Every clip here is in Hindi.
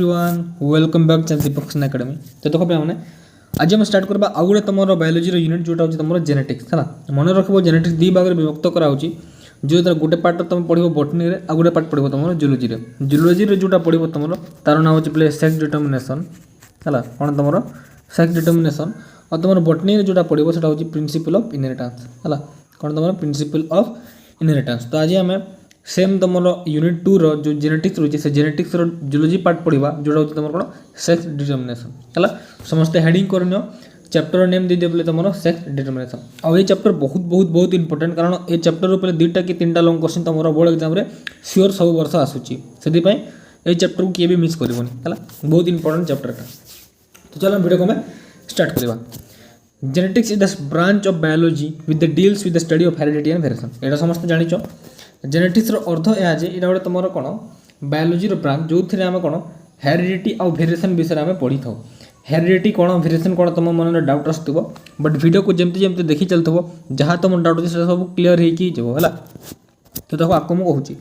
एवरीवन वेलकम बैक चैनल दीपक एकेडमी। तो देखो पे आज हम स्टार्ट करबा आउ गोटे तुम बायोलोजी यूनिट जोटा होची तुम जेनेटिक्स है मन रखो। जेनेटिक्स दी भाग में विभक्त कराऊँगी जो तरह गोटे पार्ट तुम पढ़ो बटनी रे आ गोटे पार्ट पढ़ो तुम जूलोजी रे। जूलोजी रे जोटा पढ़ो तुम तार नाम होची प्ले सेक्स डिटर्मिनेशन है कौन तुम सेक्स डिटर्मिनेशन और तुम बटनी रे जोटा पढ़ो सेटा होची प्रिंसिपल ऑफ इनहेरिटेंस है कौन तुम प्रिंसिपल ऑफ इनहेरिटेंस। तो आज आम सेम तुम यूनिट 2 रो जो जेनेटिक्स रही है जेनेटिक्स रो जूलोजी पार्ट पढ़ा जोटा होची तुम कौन सेक्स डिटर्मिनेशन है। समस्ते हेडिंग करनी चैप्टर नेम दे दियो तुम सेक्स डिटर्मिनेशन। और ये चैप्टर बहुत बहुत बहुत इंपोर्टेंट कारण ये चैप्टर ऊपर 2टा कि 3टा लॉन्ग क्वेश्चन तुम बोर्ड एग्जाम रे श्योर सब वर्ष आसूची से ये चैप्टर को किए भी मिस करबोनी है बहुत इंपोर्टेंट चैप्टर का। तो चलो वीडियो को मैं स्टार्ट करवा। Genetics is the branch of biology with the deals with the study of heredity and variation. एटा समस्त जानिछो जेनेटिक्स रो अर्थ या जे एटा गोटे तुमरो कोन बायोलॉजी रो ब्रांच जो थिरे हम कोन हेरिडिटी और वेरिएशन विषय में पढ़ी थाओ। हेरिडिटी कोन वेरिएशन कोन तुम मन में डाउट आसुथबो बट वीडियो को जेमती जेमती देखि चलथबो जहाँ तुम डाउट से सब क्लियर होई जब है। तो देखो आपको मैं कहूँ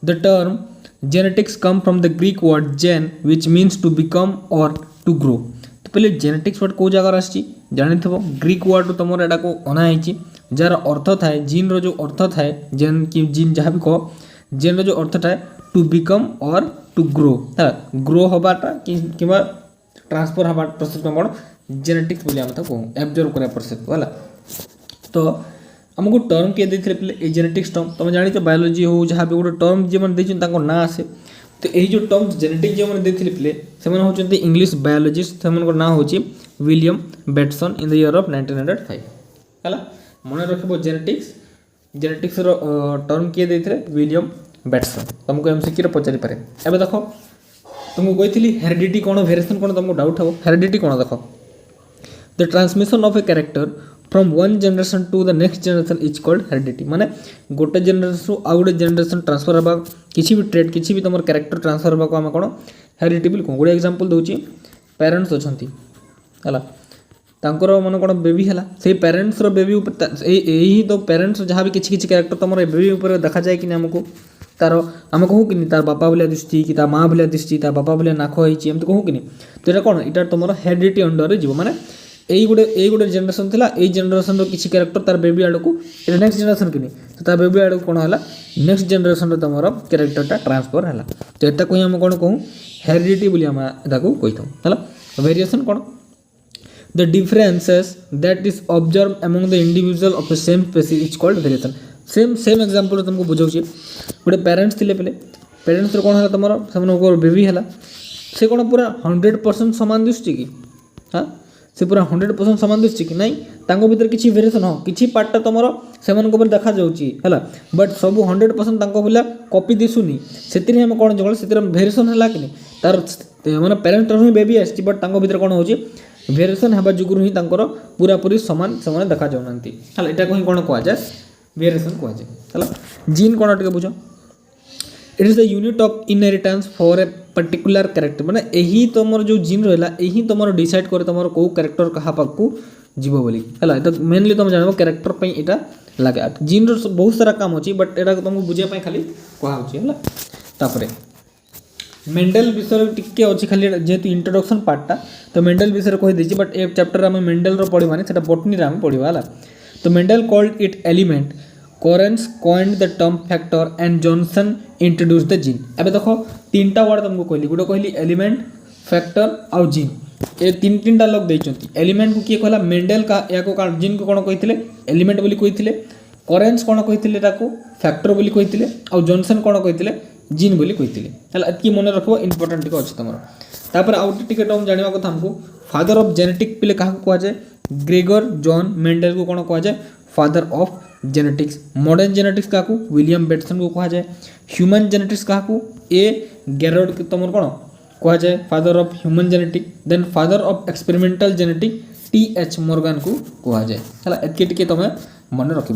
the term genetics come from the Greek word gen which means to become or to grow. तो पहले जेनेटिक्स वर्ड कौ जगह आसी जानी थो ग्रीक वर्ड तुम एटा को अनाई जार अर्थ थाए जीन रो जो अर्थ थाए जेन कि जीन जहाँ भी कह जेन रो जो अर्थ थाए to become or to grow है ग्रो हबाटा कि ट्रांसफर हवा प्रोसेस में कौन जेनेटिक्स बोली आम कहूँ एब्जर्व करा प्रोसेस को है। तो आमको टर्म किए देते पे जेनेटिक्स टर्म तुम जानी बायोलॉजी हो जहाँ भी गोटे टर्म जो मैंने ना आसे। तो यही जो टर्म जेनेटिक्स जो मैंने देते पे से होती इंग्लिश बायोलॉजिस्ट से ना हो William Bateson in the year of 1905 है मन रखो जेनेटिक्स जेनेटिक्स टर्म किए देते विलियम बेटसन तुमको एमसीक्यू रे पचारि पारे। एबे देखो तुमको कही हेरिडिटी कौन वेरिएशन कौन तुमको डाउट हो हेरिडिटी कौन देख the transmission of a character from one generation to the next generation is called heredity. माने गोटे जनरेशन रु आउ गोटे जनरेशन ट्रांसफर हवा किसी भी ट्रेड किसी भी तुम कैरेक्टर ट्रांसफर हवा को आम कौन हेरिडिटी बोल कहूँ। गोटे एग्जांपल दूची पेरेंट्स अच्छी है तांकर मन कौन बेबी है से पेरेंट्स रो बेबी यही तो पेरेंट्स जहाँ भी किसी किसी कैरेक्टर तुम बेबी उपर देखा जाए कि आमको तार आम कहूँ कि तार बापा भाया दिशुची कि माँ भाया दिशुची ता बापा भाया नाक होती एमती कहूँ कि तो यहाँ कौन यहाँ तुम हेरिडिटी अंडर रे जीव माने यही गोटे जेनेरेशन था यही जेनेरेशन किसी कैरेक्टर तार बेबी आड़ को नेक्स्ट जेनेरेशन कि तो तार बेबी आड़ को कौन है नेक्स्ट जेनेरेशन तुम कैरेक्टरटा ट्रांसफर है। तो यहाँ को आम कौन कहूँ हेरिडिटी बोली आम कही था है। वेरिएशन कौन the differences that is observe among the individual of the same species is called variation. Same example तुमको बुझाऊँ गोटे पेरेंट्स थे पे पेरेंट्स कौन है तुम से बेबी है से कौन पूरा 100% सामान दिशुची कि हाँ से पूरा 100% सामान दिशुची कि नहीं तांको भीतर किसी वेरिएशन हाँ किसी पार्टा तुम से देखा जाऊँगी है बट सब 100% तांको बोला कॉपी दिशुनी से आम कौन जो से वेरिएशन है कि तार मैंने पेरेंट्स ही बेबी आसी बट तांको भीतर कौन हो वेरिएशन हवा जुगुरु ही पूरा पूरी सामान से देखा जाऊना है यहाँ को कौन कहुए वेरिएशन कहुए है। जीन कौन टे बुझ it is the unit of inheritance for a particular character माने यही तुम जो जीन रहा यही तुम डिसाइड करे तुम कौ कैरेक्टर क्या पाक जीव बोली है। तो मेनली तुम जान कैरेक्टर पर यहाँ लगे जीन बहुत सारा काम अच्छी बट यहाँ तुमको बुझापी खाली कहुच्छे है। मेंडल विषय टिके अच्छी खाली जेहेतु इंट्रोडक्शन पार्टा तो मेंडल विषय कहीदे बट ए चैप्टर आम मेंडल पढ़ा से बटनी आम पढ़ा है। तो Mendel called it element coherence coined the term factor and Johnson introduce the gene. एबे देखो 3टा वर्ड तुमको कहली गोटे कहली एलिमेंट फैक्टर आउ जीन ये 3टा लोग देइचंती। एलिमेंट को किए कहला मेंडल का या को जीन को कौन कही एलिमेंट बोली कही कोरेंस कौन कही फैक्टर बोली कही आउ जॉनसन कौन कही जीन बोली कही है। मन रखो इंपोर्टेंट टिके अच्छे तुम तापर आउ टिके टर्म जाना कथा हमको फादर ऑफ जेनेटिक पे क्या कहुए ग्रेगर जॉन मेंडल को कौन कहुए father of genetics. Modern genetics क्या विलियम बेटसन को कहुए। ह्यूमन जेनेटिक्स क्या ए गैरोड तुम कौन कहुए father of human genetic. Then father of experimental genetic T H. Morgan को कहुए है। एति तुम मन रख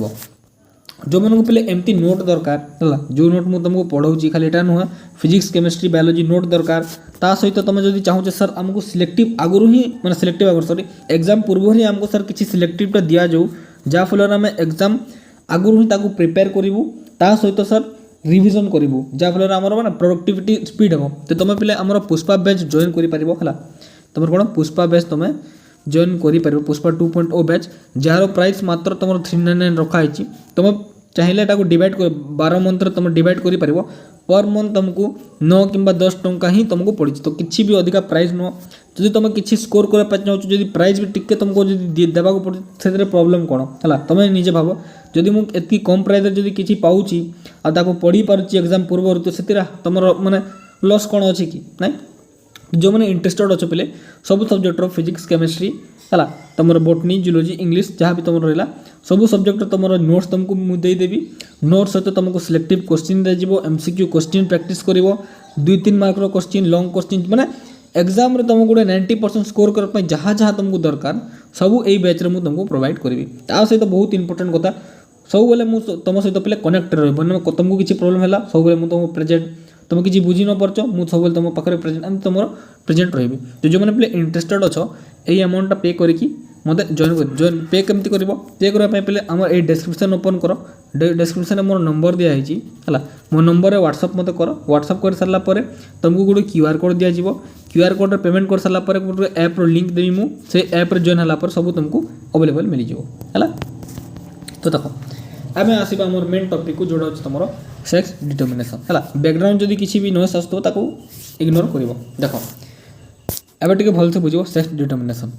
जो मन पे एमती नोट दरकार है जो नोट मुझे तुमको पढ़ाऊँ खाली यहाँ नुह फिजिक्स केमिस्ट्री बायोलॉजी नोट दरकार ता सहित तुम जो चाहूचे सर आमको सिलेक्टिव आगुरी ही मैंने सिलेक्टिव आगुरी सॉरी एग्जाम पूर्व ही आमको सर किसी सिलेक्टिव दि जाऊ जहाँफल आम एग्जाम आगुरी ही प्रिपेयर करूँ ता सहित सर रिविजन करू जहाँफल आमर मैंने प्रोडक्टिविटी स्पीड हम तो तुम पे आम पुष्पा बैच जॉइन कर तुम कौन पुष्पा बैच तुम जॉइन कर पुष्पा 2.0 बैच जार प्राइस मात्र तुम 399 रखाई तुम चाहिए को डिवाइड कर 12 मंथ तुम डिवाइड कर पर मंथ तुमको 9 कि 10 टंका ही तुमको पड़ी तो किसी भी अधिका प्राइस नुह जदि तुम किसी स्कोर करने चाहो जदि प्राइस भी टिके तुमको देवा पड़े से प्रॉब्लम कौन है तुम निजे भाव जदि मुझे कम प्राइस जदि किसी पाऊँगी आपको पढ़ी पार्टी एग्जाम पूर्व तो से तुम माने लॉस कौन अच्छी कि ना जो मैंने इंटरेस्टेड अच्छे पे सब सब्जेक्टर फिजिक्स केमिस्ट्री है तुम बोटनी जूलॉजी इंग्लिश जहाँ भी तुम रहा सब सब्जेक्ट तुम नोट्स तुमको मुझे देदेवी नोट्स सहित तुमको सिलेक्टिव क्वेश्चन दिज्व एमसीक्यू क्वेश्चन प्रैक्टिस कर 2-3 मार्क क्वेश्चन लॉन्ग क्वेश्चन माने एग्जाम रे तुमको गोटे 90% स्कोर करने जहाँ जहाँ तुमको दरकार सब यही बैच में तुमको प्रोवाइड करी सहित बहुत इंपोर्टेंट कथा सब बेले मुझे तुम सहित पे कनेक्ट रही तुमको किसी प्रोब्लेम है सब बेले तुमको प्रेजेंट तुम किसी बुझी न पार्च मुझे सब तुम पाखे प्रेजेंट तुम प्रेजेंट रही तो जो मैंने पे इंटरेस्टेड अच्छ यही अमाउंट पे करके मत जॉइन पे केमती कर पे करने पे आम ये डिस्क्रिप्शन ओपन कर डिस्क्रिप्शन मोर नंबर दिखाई है मो नंबर व्हाट्सअप मत कर व्हाट्सअप कर सारापर तुमको गोटे क्यूआर कोड दिज्व क्यूआर कोड पेमेंट कर सारापर गोटे ऐप्र लिंक देवी मुझे ऐप्र जॉइन है सब तुमको अवेलेबल मिल जाए तो देख आम आसवा आम मेन टॉपिक को जोड़ा तुम सेक्स डिटर्मिनेशन है बैकग्राउंड जदि किसी भी नॉइस आसो ताको इग्नोर कर देख एबे टिके भलसे बुझो sex determination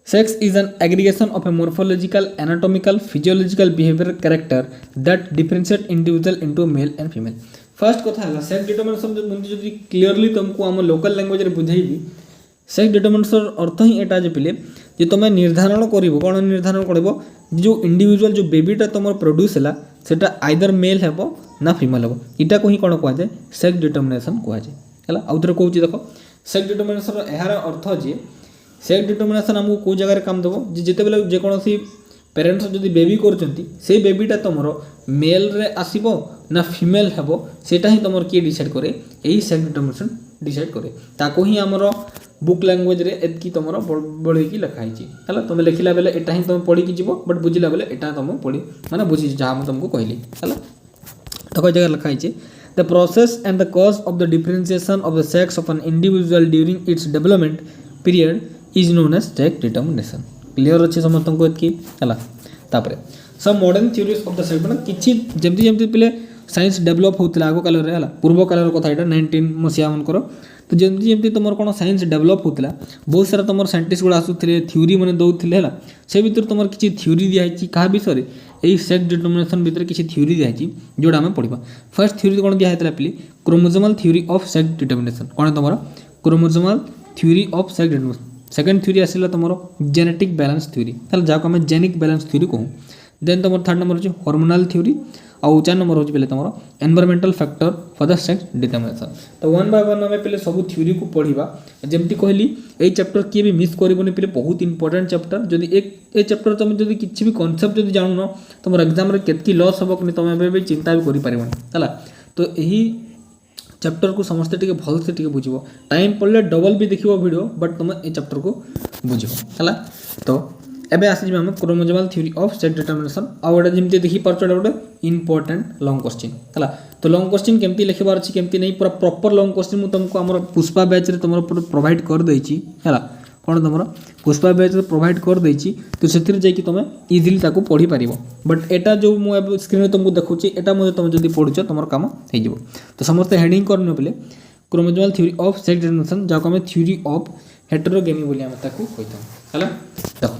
sex is an aggregation of A morphological anatomical physiological behaviour character that differentiate individual into mail and female first कथा है सेक्स डिटर्मिनेशन मुझे क्लीयरली तुमको आम लोकल लैंग्वेज रे बुझेबी सेक्स डिटर्मिनेशन अर्थ ही एटा जे पिले जे तुम निर्धारण करिवो कोन निर्धारण करबो जो इंडिविजुअल जो बेबीटा तुम प्रोड्यूस है सेटा आइदर मेल हेबो ना फीमेल हेबो इटा को ही कोन कह जाए सेक्स डिटर्मिनेशन कह जाए है आउ थोड़ा कहूँ देख सेक्स डिटर्मिनेशन यार अर्थ जे सेक्स डिटर्मिनेशन आमको कौ जगह काम देव जिते बेले जेकोसी पेरेंट्स जदि बेबी कर बेबीटा तुम मेल रे आसीबो ना फीमेल हेबो सेटा ही तुम किए डिसाइड करे यही सेक्स डिटर्मिनेशन डिसाइड करे ताको ही आमर बुक लैंग्वेज रे एतकी तुम बढ़ेकी लिखाई है तुम लिखला बेले एटा ही तुम पढ़ी जीव बट बुझला बेले एटा तुम पढ़ी माने बुझी जहाँ मुझे तुमको कहली है तो कई जगह लिखाई the process and the cause of the differentiation of the sex of an individual during its development period is known as sex determination clear अच्छे समस्त को एतकी है सब modern theories of the sex मैंने किसी जमती जमती पे साइंस डेभलप होता आग काल है पूर्व काल कथा यहाँ 19 मसीहा मनकर तो जमती जमती तुम कौन साइंस डेभलप होता बहुत सारा तुम साइंटिस्ट गुड़ा आसूले थ्योरी मैंने दौले है से भर तुम किसी थ्योरी दिखाई क्या विषय यही सेक्स डिटर्मिनेशन भितर किसी थ्योरी दिखाई जोड़ा आम पढ़ा फर्स्ट थ्योरी कौन दिखाई पे chromosomal theory of sex determination कौन तुम chromosomal theory of sex determination second theory आसला तुम जेनेटिक बैलेंस थ्योरी है जहाँ आम जेनिक बैलेंस थ्योरी कहूँ देन तुम थर्ड नंबर हो हार्मोनल थ्योरी आउ 4 नंबर हो तुम environmental factor for the sex determination तो 1 बाय 1 आम पे सब थ्योरी को पढ़ा जमती कहली यही चैप्टर किए भी मिस करबनी पे बहुत इंपोर्टेंट चैप्टर जदि एक चैप्टर तुम जब किसी भी कॉन्सेप्ट जब जानून तुम एग्जाम केतकी लॉस हम कि तुम भी चिंता भी कर तो यही चैप्टर को समस्ते टिके भल से टिके बुझ टाइम पड़े डबल भी देखो वीडियो बट तुम ये चैप्टर को बुझ है तो एबे आसी आम chromosomal theory of sex determination आउ गोटे जमी देखी पार्छ गोटे इंपोर्टेंट लॉन्ग क्वेश्चन है तो लॉन्ग क्वेश्चन केमती लिखबार अच्छी केमती नहीं पूरा प्रॉपर लॉन्ग क्वेश्चन मुझे तुमको आम पुष्पा बैच रे तुम प्रोवाइड कर देछि है कौन तुम पुष्पा बैच रे प्रोवाइड कर देछि तो से जाकि तुम इजिली ताको पढ़ी पार बट एटा जो मुझे स्क्रीन में तुमको देखुची एटा मुझे तुम जब पढ़ुच तुम कम हो तो समस्त हेडिंग करने पे chromosomal theory of sex determination जहाँ आम थ्योरी ऑफ हेटेरोगेमी बोली आम ताको कहिथां है देखो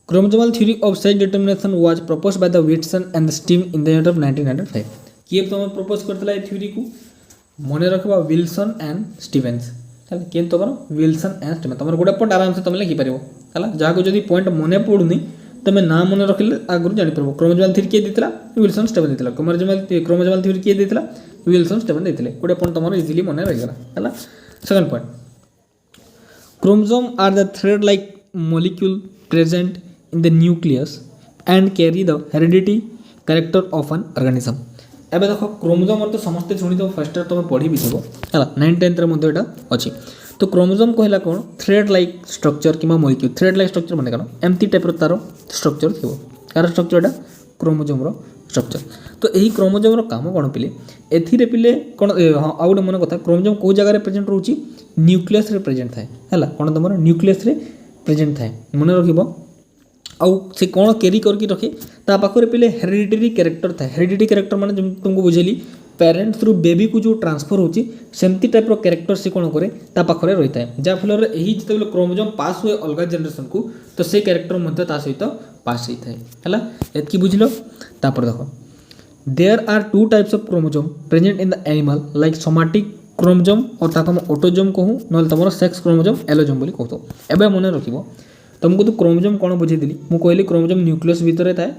Chromosomal theory of sex determination was proposed by the Whitson and Steam in the year of 1905. किए तुम प्रपोज करता है थ्योरी को मन रखा विल्सन एंड स्टीवेंस है किए तुम विल्सन एंड स्टीवेंस तुम गोटे पॉइंट आराम से तुम लिखिपार है जहाँ को जब पॉइंट मन पड़ूनी तुम ना मन रखिले आगुरी जापर क्रोमोसोमल थ्योरी किए देता विल्सन स्टीवेन देता क्रोमोसोमल थ्योरी किए देता विल्सन स्टीवेन देते गोटे पॉइंट तुम इजिली मन रहीगला है second point chromosome are the thread like molecule present in the nucleus and carry the heredity character of an organism एबे देखो क्रोमोसोम तो समस्त शुणी तो फर्स्ट तुम पढ़ी भी थो है 9th रे अच्छी तो क्रोमोसोम कहला कौन थ्रेड लाइक स्ट्रक्चर कि मॉलिक्यूल थ्रेड लाइक स्ट्रक्चर माने कौन एमती टाइप तार स्ट्रक्चर थी कार स्ट्रक्चर क्रोमोसोम स्ट्रक्चर। तो यही क्रोमोजोम काम कौन पिले एथिरे पिले कौन हाँ आउ गोटे मन कथा क्रोमोजोम कौ जगह प्रेजेंट रोची न्यूक्लियस रे प्रेजेंट थाए है कौन तुम न्यूक्लियस रे प्रेजेंट थाए मन रखिब आउ से कौन कैरी करके रखे ता पाखरे पिले हेरिडिटरी कैरेक्टर थाए हेरिडिटरी कैरेक्टर माने तुमको बुझेली पेरेंट थ्रू बेबी को जो ट्रांसफर होची सेमती टाइप रो कैरेक्टर से कौन करे ता पाखरे रही थाए जा फल यही जिते क्रोमोजोम पास हुए अलग जनरेशन को तो से कैरेक्टर मध्य ता सहित पास होता है एतकी बुझल तापर देख there are two types of chromosome present in the animal like somatic chromosome और ताको हम ऑटोजोम कहूँ ना तुम सेक्स क्रोमोजोम एलोजोम बोली कहतो एबे मन रखिबो तुमको तो क्रोमोजोम कौन बुझेदी मुझे कहली क्रोमोजोम न्यूक्लियस भितर थाए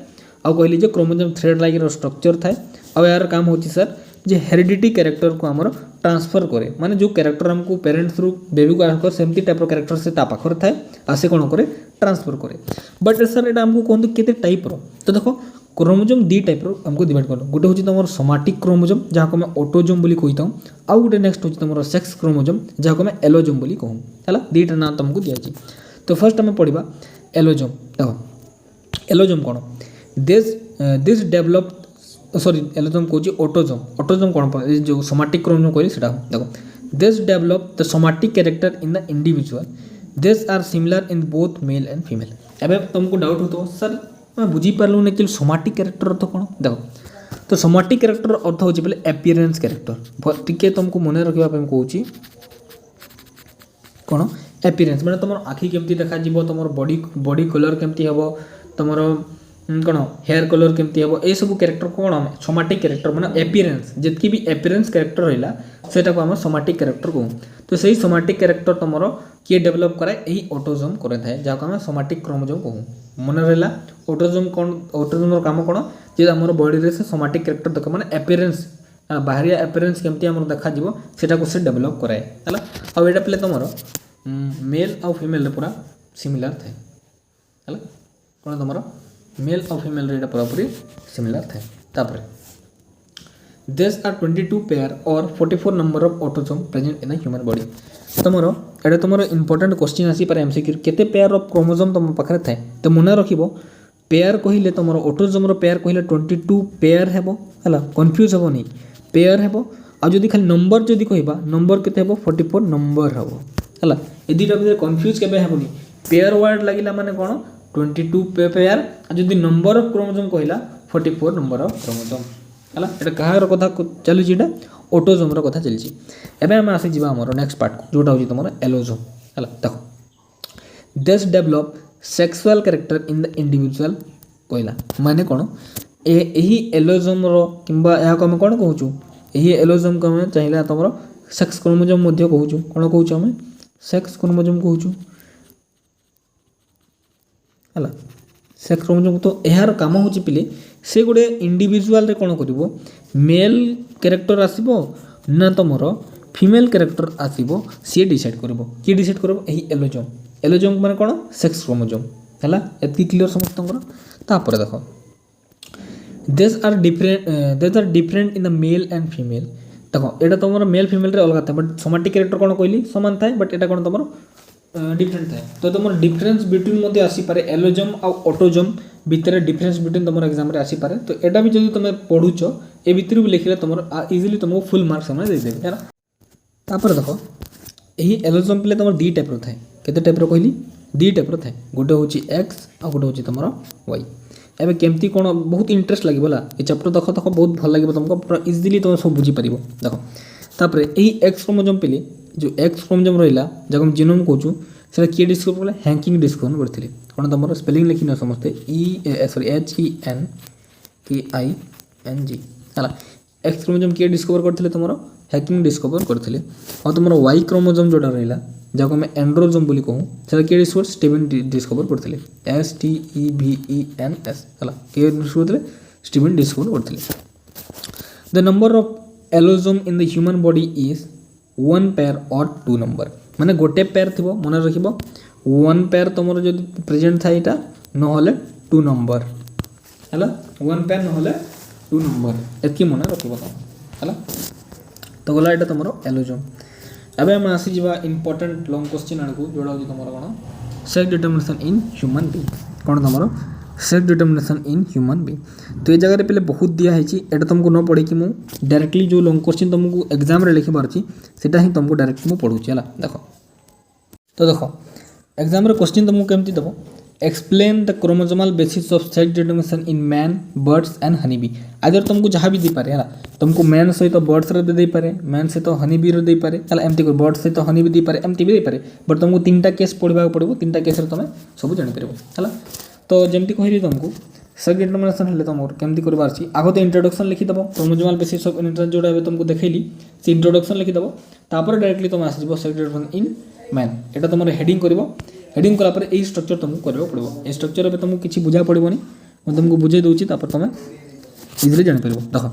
आउ कहली जे क्रोमोजोम थ्रेड लाइक स्ट्रक्चर थाए आ यार काम होची सर जे हेरिडिटी कैरेक्टर को आमर ट्रांसफर करे माने जो कैरेक्टर हमको पेरेंट थ्रू बेबी को आकर सेमती टाइप कैरेक्टर से ता पाखर थाए आ से कौन करे ट्रांसफर करे बट सर एटा हमको कहते केते टाइप रो तो देखो क्रोमोजोम दी टाइप रो हमको डिवाइड कर गोटे होची तुम सोमाटिक क्रोमोजोम जहाँ को मैं ऑटोजोम बोली कही था आउ गोटे नेक्स्ट होची तुम सेक्स क्रोमोजोम जहाँ को मैं एलोजोम बोली कहूँ है दीटा ना तुमको दिया तो फर्स्ट आम पढ़ा एलोजोम देख एलोजोम कौन दिस डेभलप सॉरी एलोजोम कहूँ ऑटोजोम कौन जो सोमाटिक क्रोमोजोम कहली सेटा देखो this develop the somatic character in the individual this are similar in both male and female एवं तुमको डाउट हो सर मैं बुझी पार्लू नहीं सोमाटिक कैरेक्टर अर्थ कौन देखो तो सोमाटिक कैरेक्टर अर्थ हो बोले एपियरेंस कैरेक्टर टिके तुमको मन रखा कहूँ कौन एपियरेंस मैंने तुम आखि केमती देखा तुम बॉडी कलर केमती हम तुम कौन हेयर कलर केमती हम ये सब कैरेक्टर कौन आम सोमाटिक कैरेक्टर माने एपियरेंस जितकी भी एपियरेंस कैरेक्टर रहा सेटा को आम सोमाटिक कैरेक्टर कहूँ तो सही सोमाटिक कैरेक्टर तुम किए डेभलप कराए यही ऑटोजोम करे जहाँ को आम सोमाटिक क्रोमोजोम कहूँ मन रहा ऑटोजोम कौन ऑटोजोम काम कौन जे आम बॉडी से सोमाटिक कैरेक्टर देख माने एपियरेंस बाहरिया एपियरेंस केमती आम देखा सेटा को से डेभलप कराए है आउ एटा पे तुम मेल आउ फीमेल पूरा सिमिलर थाए है कौन तुम मेल और फीमेल रेट पूरापूरी सिमिलर थे तापर देस आर 22 पेयर और 44 number of autosome present in human body तुमर एटा तुमर इंपोर्टेंट क्वेश्चन आसी पारे एमसीक्यू केते पेयर ऑफ क्रोमोजोम तुम पाखरे थाए तो मन रखिबो पेयर कहिले तुमर ऑटोजोम रो पेयर कहिले 22 पेयर हेबो हला कंफ्यूज हेबो नहीं पेयर हेबो आ जदी खाली नंबर जदी कहबा नंबर केते हेबो 44 नंबर हेबो हला ए दिटा भीतर कंफ्यूज केबे हेबोनी पेयर वर्ड लागिला माने कोन 22 पेयर जदि नंबर ऑफ क्रोमोजोम कहला 44 नंबर ऑफ क्रोमोजोम है ये कहार कथा चलुची ऑटोजोम कथा चलती एवं आम आसी जा आम नेक्स्ट पार्ट को जोटा हूँ तुम एलोजोम है देख this develop sexual character in the individual कहला माने कौन यही एलोजोम किंबा या आम कौन कहूँ यही एलोजोम को आम चाहिए तुम सेक्स क्रोमोजोम कहूँ कौन कहूँ आम सेक्स क्रोमोजोम कहूँ है सेक्स क्रोमोजोम तो यार कम हो पिले से गोटे इंडिविजुअल रे कौन कर मेल कैरेक्टर आसो ना तुम फीमेल कैरेक्टर आसो सी डिसाइड कर किए डिसाइड कर यही एलोजोम एलोजोम माने कौन सेक्स क्रोमोजोम है एति क्लियर समस्त तापर देख these are different in the male and female देखो यहाँ तुम मेल फीमेल रे अलग था बट सोमाटिक कैरेक्टर कौन कहली सामान थाए बट यहाँ कौन तुम डिफरेंट थाए तो तुम डिफरेंस बिटवीन मध्य आसीपे एलोजोम आउ ऑटोजोम भितर डिफरेंस बिटवीन तुम एग्जाम आसीपे तो यहाँ भी जब तुम पढ़ुच ए भितर भी लिखले तुम इजिली तुमको फुल मार्क्स से देदेवे है तापर देख यही एलोजोम पे तुम दी टाइप थाए केते टाइप कहली दी टाइप थाए गोटे हूँ एक्स आ गोटे हूँ तुम वाई एवं केमती कौन बहुत इंटरेस्ट लगे ये चैप्टर देख देख बहुत भल लगे तुमको पूरा इजिली तुम सब बुझीपार देख तापर यही एक्स क्रोमोजोम पे जो एक्स क्रोमोजोम रहा जब हम जीनोम कहूँ से किए डिस्कवर कले हैंकिंग डिस्कवर करते कौन तुम स्पेलिंग लिखिन समस्ते HENKING है एक्स क्रोमोजोम किए डिस्कवर करते तुम हैकिंग डिस्कवर करते और तुम वाई क्रोमोजोम जोटा रहा जहाँ आम एंड्रोजोम बोली कहूँ से किए डिस्कवर स्टीवन डिस्कवर करते STEVENS है किए डिस्कवर करते स्टीवन डिस्कवर करते the number of allosome in the human body is 1 pair और 2 नंबर माने गोटे पेयर थी मन रख 1 पेयर तुम जो प्रेजेंट था यहाँ ना 2 नंबर है 1 पेयर ना 2 नंबर एति मन रख है तो गला यहाँ तुम एलोजोम एवं आम आसी जा इंपोर्टेंट लॉन्ग क्वेश्चन आड़ को जोड़ा हूँ तुम कौन sex determination in human being कौन तुम sex determination in human being. तो ये जगह पे बहुत दिया है एटा तुमको न पढ़ी कि मु डायरेक्टली जो लॉन्ग क्वेश्चन तुमको एग्जाम रे लिखि पारछि सेटा ही तुमको डायरेक्ट मु पढुछि हला देखो। तो देखो एग्जाम रे क्वेश्चन तुमको केमति दबो explain the chromosomal basis of sex determination in man birds and honey bee. आदर तुमको जहाँ भी दी पारे हला तुमको मैन सहित बर्ड्स रे दे पारे मैन सहित हनी बी रे दे पारे हला एमती को बर्ड्स सहित हनी बी दे पारे एमती भी दे पारे बट तुमको तीनटा केस पढ़वा पड़ो तीनटा केस रे तुम सब जानि परबो हला। तो जेमती कहली तुमको सेक्स डिटरमिनेशन हेले तुमर केमती करबार छी आगो तो इंट्रोडक्शन लिखि दबो क्रोमोसोमल बेसिस ऑफ इनहेरिटेंस जोडा बे तुमको देखैली से इंट्रोडक्शन लिखि दबो तापर डायरेक्टली तुम आसी जबो सेक्स डिटरमिनेशन इन मैन एटा तुमर हेडिंग करबो हेडिंग कला पर ए स्ट्रक्चर तुमको करबो पड़ो ए स्ट्रक्चर पे तुमको किछि बुझा पड़बोनी मैं तुमको बुझे दोछि तापर तुम इजीली जानि परबो। देखो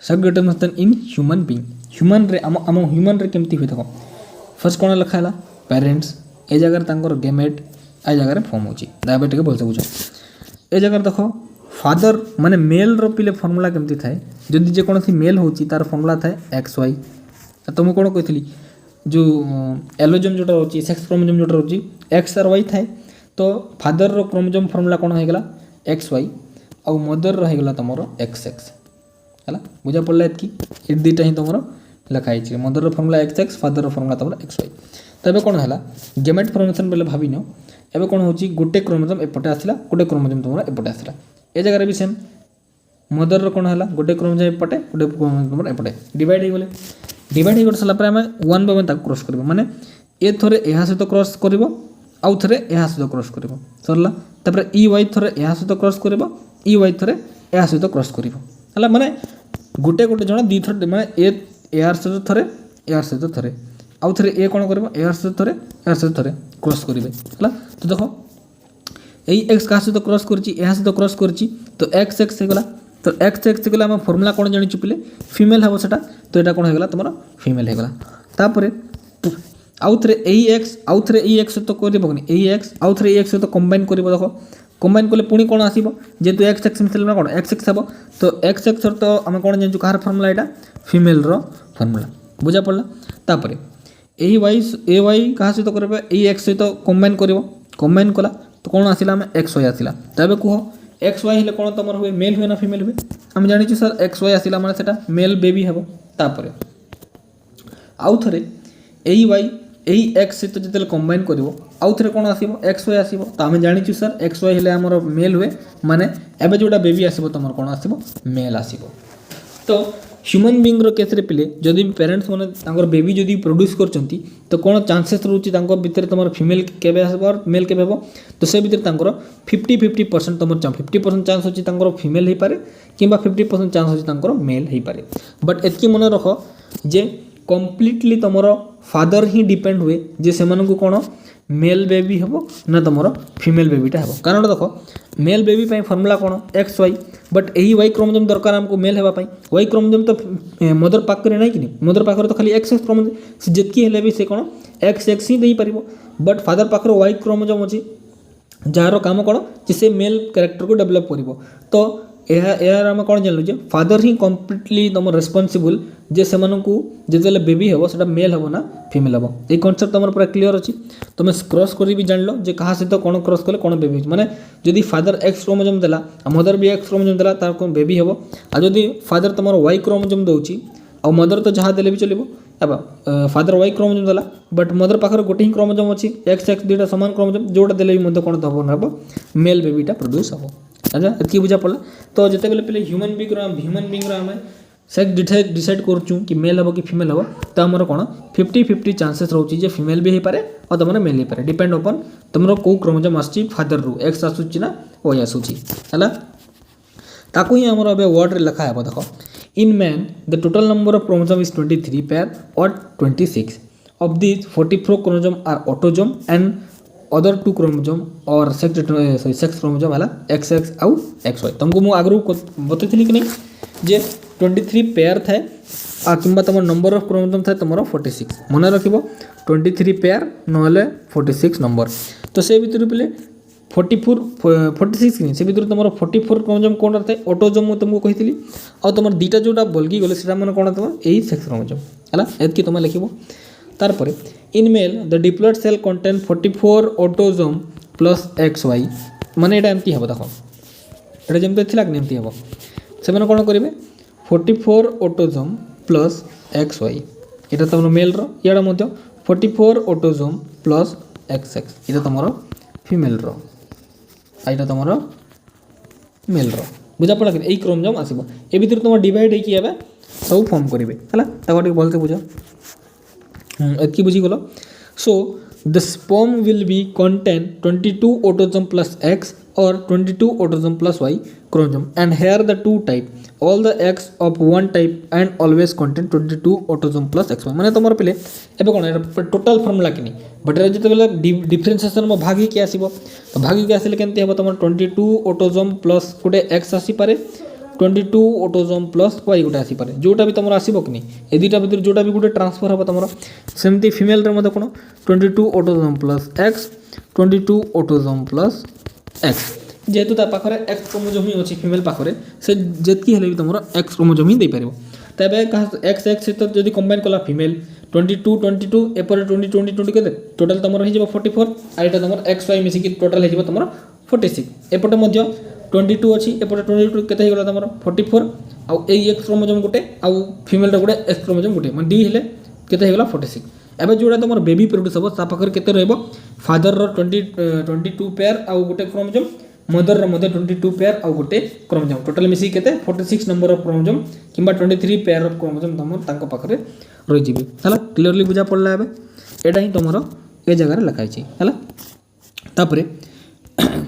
sex determination in human being human रे हम ह्यूमन रे केमती होई देखो फर्स्ट कोन लिखा हला पेरेंट्स ए जगह तांकर गेमेट आ जगह फॉर्म होची दाबे टिके बोलते बुझो ए जगह देखो फादर माने मेल रो पिले फार्मूला केमती थाए जदि जे कोनसी मेल होची तार फार्मूला थाए एक्स वाई तुम कोन कहथली जो एलोजोम जोटा होची सेक्स क्रोमोसोम जोटा होची एक्स और वाई थाए तो फादर रो क्रोमोसोम फार्मूला कोन हे गेला एक्स वाई आ मदर रो हे गेला तमरो एक्स एक्स हला बुझा पड़ला एतकी ए दुटा ही तमरो लिखा है मदर रो फार्मूला एक्स एक्स फादर रो फार्मूला तमरो एक्स वाई। तबे कोन हला गेमेट फॉर्मेशन बेले भाबी न एबे कोन होची गोटे क्रोमोसोम एपटे आसिला गोटे क्रोमोसोम तमरो एपटे आसिला ए जगह रे भी सेम मदर रो कोन हला गोटे क्रोमोसोम एपटे गोटे क्रोमोसोम तमरो एपटे डिवाइड हे गेले डिवाइड हो सारा पर आम 1 बाय 1 ताक क्रॉस करबो माने ए थरे एहा सहित क्रॉस करबो आउ थरे एहा सहित क्रॉस करबो सरला तापर ई वाई थरे एहा सहित क्रॉस करबो ई वाई थरे एहा सहित क्रॉस करबो हला माने गुटे गुटे जण दी थरे माने ए आर सहित थरे एआर सहित थरे आउ थरे ए कोन करबो एआर सहित थरे क्रॉस करबे हला। तो देखो एई एक्स का सहित क्रॉस करची एहा सहित क्रॉस करची तो एक्स एक्स हे गला तो एक्स एक्स गला हम फॉर्मूला कोन जानि चुपिले फीमेल हबो सेटा तो एटा कोन हे गला तमरो फीमेल हे गला तापरे आउथरे एई एक्स तो करबो नि एई एक्स आउथरे एई एक्स तो कंबाइन करबो देखो कंबाइन करले पुनी कोन आसीबो जेतु एक्स एक्स मिसल ना कोन एक्स एक्स हबो तो एक्स एक्स तो हम कोन जानि कार फॉर्मूला एटा फीमेल रो फॉर्मूला बुझा पड़ला। तापरे एई वाई कहा से तो करबे एई एक्स तो कंबाइन करबो कंबाइन कला तो कोन आसीला हम एक्स वाई आसीला तबे कहो एक्स वाई हेले कोन तमर हुए मेल हुए ना फीमेल हुए हम जानि छु सर एक्स वाई आसीला माने सेटा मेल बेबी हेबो तापरे आउ थरे एई वाई एई एक्स सहित जते कंबाइन करबो आउ थरे कोन आसीबो एक्स वाई आसीबो तो हम जानि छु सर एक्स वाई हेले हमर मेल हुए माने एबे जोटा बेबी आसीबो तमर कोन आसीबो मेल आसीबो। तो ह्यूमन बीइंग रो केस रे पिले जदि पेरेंट्स माने तांकर बेबी जदि प्रोड्यूस करचंती तो कोन चांसेस रहउची तांको भितर तमर फीमेल केबे आसबो और मेल केबे हेबो तो से भितर तांकर 50% तमर 50% चांस होची तांकर फीमेल हे पारे किबा 50% चांस होची तांकर मेल हे पारे बट एतकी मन रखो जे कंप्लीटली तमर फादर ही डिपेंड हुए जे सेमान को कोन मेल बेबी हेबो ना तमर फीमेल बेबीटा हेबो कारण देखो मेल बेबी पई फार्मूला कोन एक्स वाई बट एही वाई क्रोमोसोम दरकार हमको मेल हेबा पई वाई क्रोमोसोम तो मदर पाक करे नै कि मदर पाक तो खाली एक्स एक्स क्रोमोसोम जेतकी हेले भी से कोन एक्स एक्स ही देई परिबो बट फादर पाक वाई क्रोमोसोम अछि जार काम कोन जे से मेल कैरेक्टर को डेवलप करिवो तो यार आम कौन जानलु जे फादर ही कम्प्लीटली तुम रेस्पॉन्सिबल जे सेमानकु जेतेले बेबी हेबो सेटा मेल हेबो ना फीमेल हेबो ए कांसेप्ट तमर पूरा क्लियर अछि तुम क्रॉस करी भी जानलो जे कहा से तो कोन क्रॉस कले कोन बेबी माने जदि फादर एक्स क्रोमोसोम देला आ मदर भी एक्स क्रोमोसोम देला तार कोन बेबी हेबो आ जदि फादर तमर वाई क्रोमोसोम दोउची आ मदर तो जहा देले भी चलिबो एबा फादर वाई क्रोमोसोम देला बट मदर पाखर गोटे ही क्रोमोसोम अछि एक्स एक्स दुटा समान क्रोमोसोम जोटा देले भी मदर कोन तो हेबो मेल बेबीटा प्रोड्यूस हेबो अच्छा एतकी बुझा पड़ला। तो जिते बेले पहले ह्यूमन बीइंग आम सेक्स डिसाइड करूँ कि मेल हम कि फीमेल हम तो आमर कौन 50-50 चांसेस रोचे जे फीमेल भी हो पारे और तुम मेल हो पारे डिपेंड अपन तुम कौ क्रोमोसोम आसूँ फादर रु एक्स आसूँ ना वाई आसूँ है ताकू ही आमर ए वर्ड रे लिखा है देख in man the total number of chromosome is 23 pair और 26 of this 44 chromosome are autosome and other 2 chromosome और सेक्स क्रोमोसोम है X X or X Y तुमको मुझे आगु बतई कि नहीं जे 23 पेयर थाए कि तुम नंबर ऑफ क्रोमोसोम थाए तुम 46 मन रख 23 पेयर ना 46 नंबर तो से भर पे 46 से भर तुम 44 क्रोमोसोम कौन था ऑटोसोम मुझे तुमको कही आ तुम दुटा जोटा बलगी गले से मैंने कौन तुम यही सेक्स क्रोमोसोम है एतकी तुम लिख तारपर in male the diploid cell contain 44 autosome plus X Y माने एटा एमती हेबो देखो एटा जेमते थिला कि एमती हेबो से माने कोन करिवे 44 ऑटोसोम प्लस XY एटा तमरो मेल रो याडा मध्य 44 ऑटोसोम प्लस XX एटा तमरो फीमेल रो आइटा तमरो मेल रो बुझा पड़ा कि ए क्रोमोसोम आसीबो ए भीतर तुम डिवाइड हे कि एबे सब फॉर्म करिवे हला ताको टिक बोलते बुझो एतकी बुझी गलो so the sperm will be contain 22 autosome plus X or 22 autosome plus Y chromosome and here the two type all the X of one type and always contain 22 autosome plus XY माने तमर पले एबे कोन टोटल फॉर्मूला किनी बट रे जते बेला डिफरेंशिएशन में भागी के आसीबो तो भागी के आसीले केनते हेबो तमर 22 ऑटोसोम प्लस गुटे X आसी पारे 22 ऑटोसोम प्लस Y गुटे आसी पारे जोटा भी तमर आसीबो किनी ए दुटा भीतर जोटा भी गुटे ट्रांसफर हेबो तमर सेमती फीमेल रे मते कोन 22 autosome plus X 22 autosome plus X जेहेतु ता पाखरे X क्रोमोसोम ही अछि फीमेल पाखरे से जेतकी हेले भी तमरो X क्रोमोसोम ही दे परबो तबे XX से तो जदी कंबाइन कला फीमेल 22 22 एपर 20 20 20 केते टोटल तमरो हि जेबो 44 आ एटा तमरो XY मिसी कि टोटल हे जेबो तमरो 46 एपटे मध्य 22 अछि एपटे 22 केते हे गेला तमरो 44 आ ए X क्रोमोसोम गुटे आ फीमेल रो गुटे X क्रोमोसोम गुटे मन डी हेले केते हे गेला 46 एबे जोडा तमरो बेबी प्रोड्यूस हो ता पाखरे केते रहबो फादर रो 22 पेयर आ गुटे क्रोमोसोम मदर रो मदर 22 पेयर आ गुटे क्रोमोसोम टोटल मिसी केते 46 नंबर ऑफ क्रोमोसोम किबा 23 पेयर ऑफ क्रोमोसोम तमर तांको पाखरे रहि जिबे हला क्लियरली बुझा पड़ला एबे एटा ही तमरो ए जगह रे लिखाइ छी हला तापरे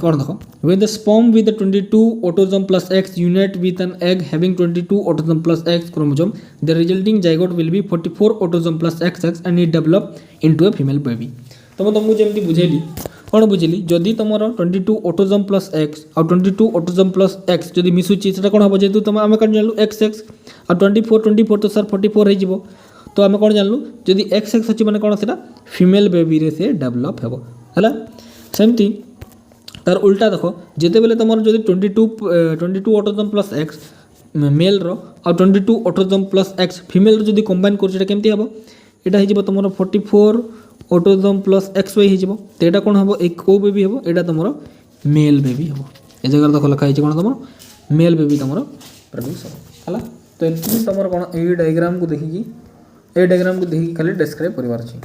कोन देखो when the sperm with the 22 autosome plus X unite with an egg having 22 autosome plus X chromosome the resulting zygote will be 44 autosome plus XX and it develop into a female baby तो तुमको जेमती बुझेली कौन बुझेली जदि तुमर 22 ऑटोसोम प्लस X और 22 ऑटोसोम प्लस X जदि मिसुची सेटा कोन हबो जेतु तुम आमे कोन जानलु XX और 24 तो सर 44 हे जिवो तो आमे कोन जानलु जदि XX अछि माने कोन सेटा फीमेल बेबी रे से डेवलप हेबो हला सेमती तार उल्टा देखो जेते बेले तुमर जदि 22 ऑटोसोम प्लस X मेल रो और 22 ऑटोसोम प्लस X फीमेल रो जदि कंबाइन कर सेटा केमती हेबो एटा हे जिवो तुमर 44 ऑटोसोम प्लस XY हे जिवो तो एटा कोन हबो एक को बेबी हेबो एटा तुमरो मेल बेबी हेबो ए जगह देखो लिखा हिचे कोन तुमरो मेल बेबी तुमरो प्रोड्यूस हो हला तो एति तुमरो कोन ए डायग्राम को देखि कि ए डायग्राम को देखि खाली डिस्क्राइब परिवार छी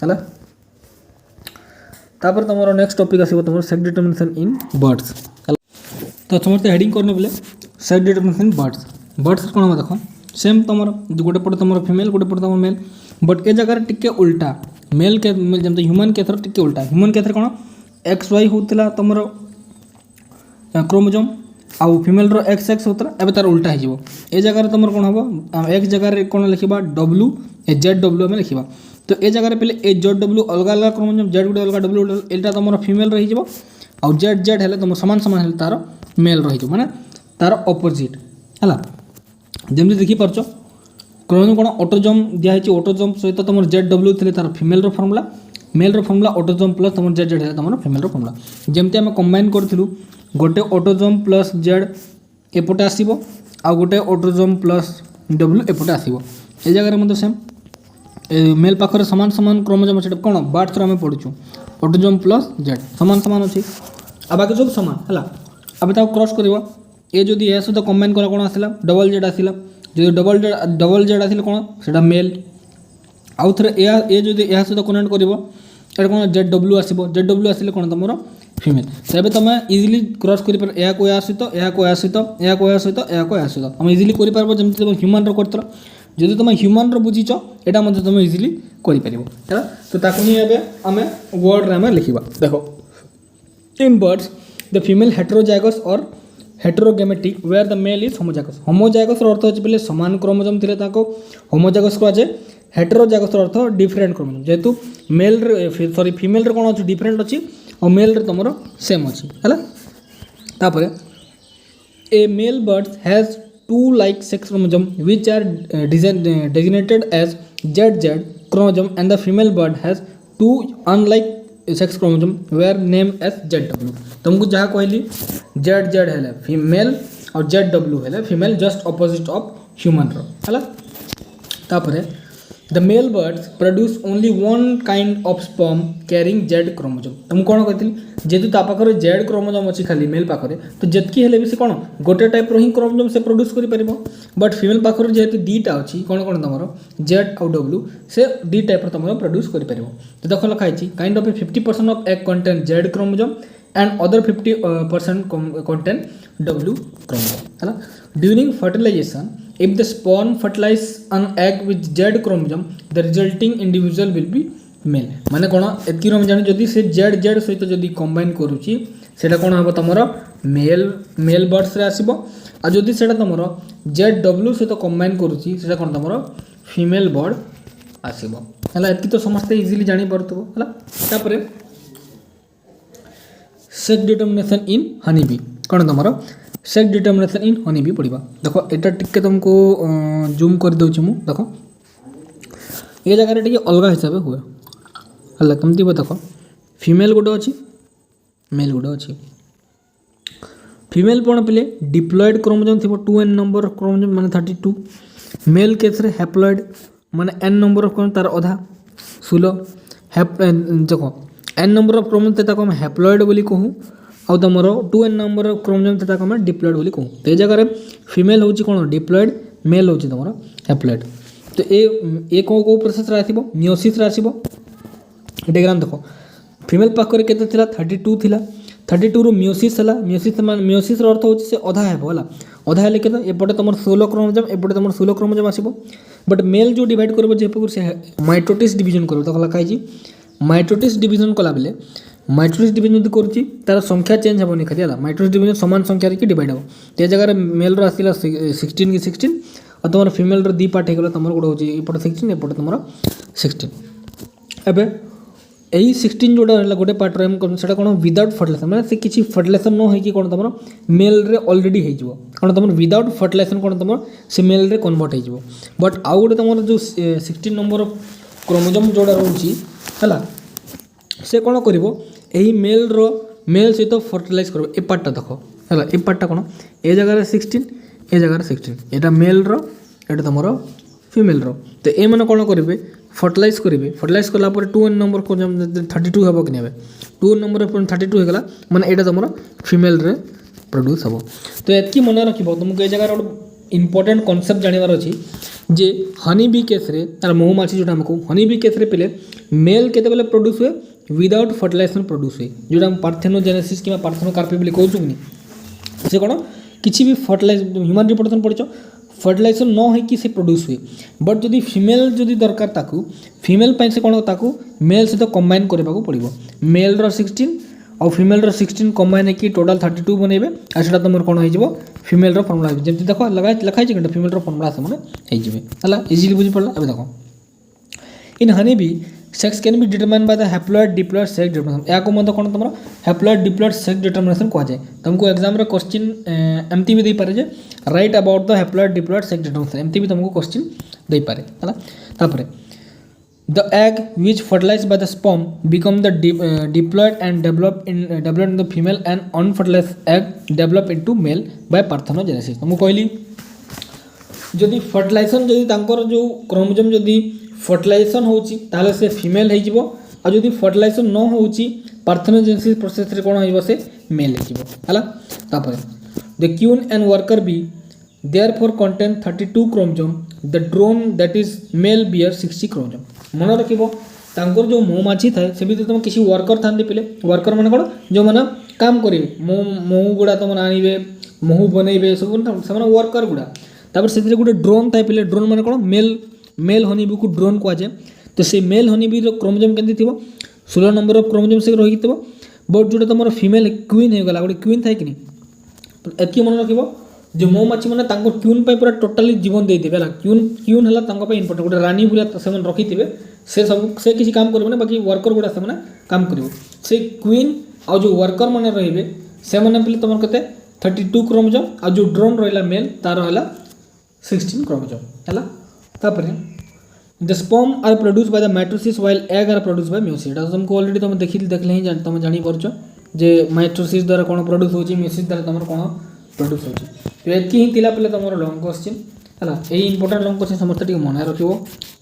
हला तापर तुमरो next topic आसीबो तुमरो sex determination in birds तो तुमरो तो हेडिंग करने बेले सेक्स डिटरमिनेशन इन बर्ड्स कोन हम देखो सेम तुमरो गोटे पटे तुमरो फीमेल गोटे पटे तुमरो मेल बट ए जगह टिके उल्टा मेल के जमते ह्यूमन के थर टिके उल्टा ह्यूमन के थर कोन XY होतला तुमरो क्रोमोसोम आ फीमेल रो XX होतला एबे तार उल्टा हे जिवो ए जगह रे तुमरो कोन हबो एक जगह रे कोन लिखिबा W ए ZW में लिखिबा तो ए जगह रे पहले ए ZW अलग अलग क्रोमोसोम Z गुटे अलग W एटा तुमरो फीमेल रहि जिवो आ Z हेले तुम समान समान हेले तार मेल रहि जिवो माने तार ऑपोजिट हला जेमति देखि परछो क्रोमोसोम कोन ऑटोसोम दिया है ऑटोसोम सहित तुम ZW थिले तार फीमेल रो फार्मूला मेल रो फार्मूला ऑटोसोम प्लस तुम Z है तुम फीमेल रो फार्मूला जेमते हम कंबाइन करथिलु गोटे ऑटोसोम प्लस Z एपटे आसीबो आ गोटे ऑटोसोम प्लस W एपटे आसीबो ए जगह रे मतलब सेम मेल पाखरे समान समान क्रोमोसोम सेट कोन बार्थ रो हम पढुछु ऑटोसोम प्लस Z समान समान अछि आ बाकी सब समान हला अब ताऊ क्रॉस करबो ए जदी ए सहित कंबाइन करा कोन आसिला डबल Z आसिला जो डबल जेड आसिले कोन सेटा मेल आउ थरे ए जदी ए सहित कनेक्ट करबो एटा कोन ZW आसीबो ZW आसिले कोन तमरो फीमेल सेबे तमे इजीली क्रॉस करि पर ए को ए सहित ए को ए सहित ए को ए सहित ए को ए सहित हम इजीली करि परबो जेमति तमे ह्यूमन रो करतलो जदी तमे ह्यूमन रो बुझिचो एटा मध्ये तमे इजीली करि परिबो हैला तो ताकु नि एबे हमें वर्ड रे हम लिखिबा देखो in birds the female heterozygous और heterogametic where the male is homozygous रो अर्थ होछि पले समान क्रोमोसोम थिले ताको होमोजाइगस को आजे हेटेरोजाइगस रो अर्थ डिफरेंट क्रोमोसोम जेतु मेल सॉरी फीमेल रे कोन अछि डिफरेंट अछि और मेल रे तमरो सेम अछि हला तापरे a male bird has two like sex chromosome which are designated as ZZ chromosome and the female bird has two unlike sex chromosome where name as ZW तुमको जहाँ कहली ZZ है फीमेल और ZW है female just opposite of human रो हला तापरे the male birds produce only one kind of sperm carrying Z chromosome तुम कौन कहती जेहेतु ता पाखरे जेड क्रोमोजोम अच्छी खाली मेल पाखरे तो जितकी हेले भी से कौन गोटे टाइप रो ही क्रोमोजोम से प्रोड्यूस करि परिबो बट फीमेल पाखरे जेहेतु दीटा अच्छी कौन कौन तुम जेड आउ डब्ल्यू से डी टाइप रो तुम प्रोड्यूस करि परिबो तो देख लिखाई kind of 50% of egg content Z chromosome and other 50% contain W chromosome है during fertilization if the sperm fertilize an egg with Z chromosome the resulting individual will be male माने कोन एतकी हम जानि जदी से Z सहित जदी कंबाइन करूची सेटा कोन हबो तमरो मेल बर्ड्स रे आसीबो आ जदी सेटा तमरो ZW सहित कंबाइन करूची सेटा कोन तमरो फीमेल बर्ड आसीबो हला एतकी तो समस्त इजीली जानि परतबो हला तापरे sex determination in honey B कौन तुम sex determination in honey B पढ़ा देख एटा टिके तुमको जूम कर दूँ मु देख ये जगह टे अलग हिसाब से हुए है कमती देख फीमेल गोटे अच्छी मेल गोटे अच्छी फीमेल कौन पे डिप्लॉयड क्रोमोजोम थी 2n नंबर क्रोमोजोम माने 32 मेल केस रे हैप्लॉयड माने n नंबर ऑफ तार अधा 16 देख n नंबर ऑफ क्रोमोजोम तेता को हम हैप्लॉयड बोली कहूँ आउ तुम 2n नंबर ऑफ क्रोमोजोम तेता को हम डिप्लॉयड बोली कहूँ तो ये जगह फीमेल होची कौन डिप्लॉयड मेल होची तुम हैप्लॉयड तो ये कौ कौ प्रोसेस रे आसीबो मियोसिस रे आसीबो डायग्राम देखो फीमेल पाखरे केते थिला 32 थिला 32 रु मियोसिस हला मियोसिस रो अर्थ होची से अधा हेबो हला अधा हेले केते एपटे तुम 16 क्रोमोजोम एपटे तुम 16 क्रोमोजोम आसीबो बट मेल जो डिवाइड करबो जे पकुर से माइटोसिस डिवीजन करबो तो लखा जी माइटोसिस डिवीजन कला बेले माइटोसिस डिवीजन जब करुच्ची तार संख्या चेंज हेनी खाली है माइटोसिस डिवीजन सामान संख्या कि डिवाइड हम तो ये जगह मेल आसला 16 कि 16 और तुम फीमेल दी पार्ट होगा तुम गोटे हूँ एपटे 16 एपटे तुम 16 एवं यही 16 जोटा है गोटे पार्ट से कौन विदाउट फर्टिलाइजेशन मैंने किसी फर्टिलाइजेशन न होगी कौन तुम मेल रे ऑलरेडी हो कौन तुम विदाउट फर्टिलाइजेशन कौन तुम से मेल रे कन्वर्ट हो बट आउ गोटे तुम जो 16 नंबर क्रोमोजोम जोड़ा रोची है से कौन कर मेल सहित फर्टिलाइज कर ए पार्टा देख है ए पार्टा कौन ए जगह 16 ए जगह 16 यहाँ मेल रो तुम फीमेल रो तो ये मैंने कौन करेंगे फर्टिलाइज करेंगे फर्टिलाइज कलापर 2n नंबर को 32 हम कि 2n नंबर 32 होगा मैंने यहाँ तुम फीमेल रे प्रोड्यूस हम तो ये मन रख तुमको ये जगह गोटे इंपोर्टेंट कॉन्सेप्ट जानवर अच्छी जे हनी बी केस रे तार महुमाछी जोटा हमको हनी बी केस रे पहले मेल केते बेले प्रोड्यूस हुए विदाउट फर्टिलाइजेशन प्रोड्यूस हुए जोटा हम पार्थेनोजेनेसिस कि पार्थेनोकार्पी बोली कहूँ कि से कौन किसी भी फर्टिलाइज ह्यूमन रिप्रोडक्शन पढ़ फर्टिलाइजेशन न होइकी से प्रोड्यूस हुए बट जदि फीमेल जदि दरकार ताकू फीमेल से कौन ताकू मेल सहित कंबाइन करने पड़ो मेल 16 और फीमेल 16 कंबाइन होगी टोटाल 32 बनइबे आ सेटा तुम कौन हो फीमेल फर्मुला जमी देख लिखाई कि फीमेल फर्मुला से मैंने इजिली बुझी पड़ा अब देख in honey bee sex can be determine by the haploid diploid sex determination या मत कौन तुम हैप्लॉयड डिप्लॉयड सेक्स डिटरमिनेशन कहुए तुमको एग्जाम क्वेश्चन एमती भी दे पारे जे right about the haploid diploid sex determination एमती भी तुमको क्वेश्चन दे पारे है तापर the egg which fertilized by the sperm become the diploid and develop in the female and unfertilized egg develop into male by parthenogenesis तुमको कहली जदि फर्टिलाइजेशन जदि तांकर जो क्रोमोजोम जदि फर्टिलाइजेशन होची ताले से फीमेल हो जिवो आ जदि फर्टिलाइजेशन न होची पार्थेनोजेनेसिस प्रोसेस रे कोन होइबो से मेल हो जिवो हला तापर the queen and worker bee therefore contain 32 chromosome the drone that is male bear 60 chromosome मन रखिबो तांकर जो महुमाछी थाए से भी तुम किसी वर्कर थांदे पिले वर्कर माने कोन जो माने काम करिवे महू गुडा तुम आनिबे महू बनइबे सब से वर्कर गुडा तापर से गोटे ड्रोन थाए पिले ड्रोन माने कोन मेल हनीबी को ड्रोन कह जाए तो से मेल हनीबी क्रोमोजोम केंदी थिबो 16 नंबर ऑफ क्रोमोजोम से रही थिबो बट जोटा तुम फीमेल क्वीन हो गला गोटे क्वीन थाए कि एतकी मन रखिबो जो महुमाछी मैंने क्यून पूरा टोटाली जीवन देते है क्यून है इंपोर्टेंट गोटे रानी भाया से रखी थे से सब से किसी काम करेंगे बाकी वर्कर गुड़ा से काम करेंगे से क्वीन आ जो वर्कर मैंने रे से मैंने पे तुम के 32 क्रोमोजोम आ जो ड्रोन रहा मेल तार है 16 क्रोमोजोम है तापर the sperm are produce by the mitosis while egg are produce by meiosis एटा तुमको ऑलरेडी तुम देखले ही तुम जानी परछ जे माइटोसिस द्वारा कौन प्रोड्यूस होची मियोसिस द्वारा तुम कौन प्रोड्यूस होची तो एतकी ही तिला पले तुम लॉन्ग क्वेश्चन है यही इंपोर्टेंट लॉन्ग क्वेश्चन समस्त मन रखियो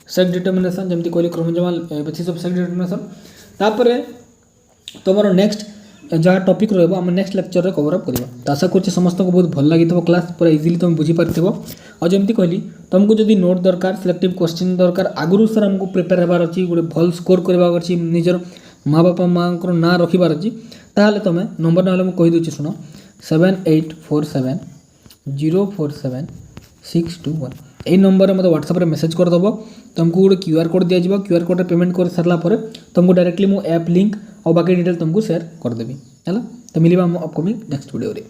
सेक्स डिटर्मिनेशन जमती कहली क्रोमोसोमाल बेसिस ऑफ सेक्स डिटर्मिनेशन तापर तुमर नेक्स्ट जहाँ टॉपिक रहा आम नेक्स्ट लेक्चर रे कवर अप करवा तो आशा कर समस्त को बहुत भल लगी क्लास पूरा इजिली तुम बुझीपार और जमी कहली तुमको जब नोट दरकार सिलेक्टिव क्वेश्चन दरकार आगुरी सर आमको प्रिपेयर होबार अच्छी गोटे भल स्कोर करवार अच्छी निजर माँ बापा माँ ना रखिबार अच्छी ताहले तुम नंबर ना मुझे कहीदे शुण 7847047621 यही नंबर में मतलब व्हाट्सएप रे मेसेज करदेव तुमको गोटे क्यूआर कोड दिया क्यूआर कोड पेमेंट कर सारा तुमको डायरेक्टली मो ऐप लिंक और बाकी डिटेल तुमको शेयर करदेवी है तो मिलवा अपकमिंग नेक्स्ट वीडियो रे।